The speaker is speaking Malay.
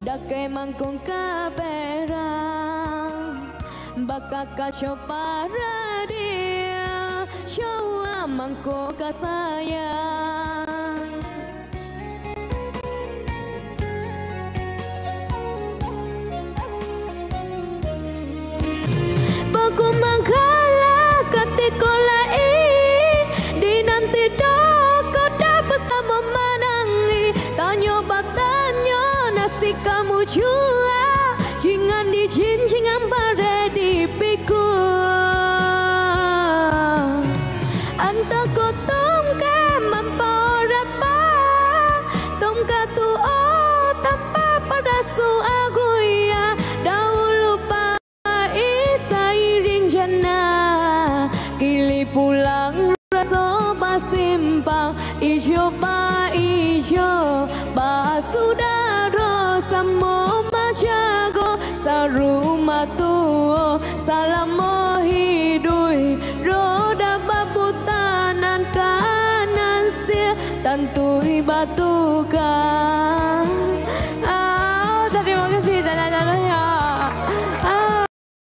Dake mangkung kaperang Baka kacoba dia Syawa mangkung kasayang Baku mangkala katikolai Di nanti doko dapat sama manangi Tanyo batanyo nasi kamu jua Jangan dijinjingan pada dipiku Anta ko tongka mamporapa Tongka tuo tanpa pada suaguya Dahulu pa isairing jana Kili pulang raso basimpang Ijo pa ijo Basudaro samo majago Sa rumah tuo salamo hidui Roda babutanan kanan sia Tantui batukan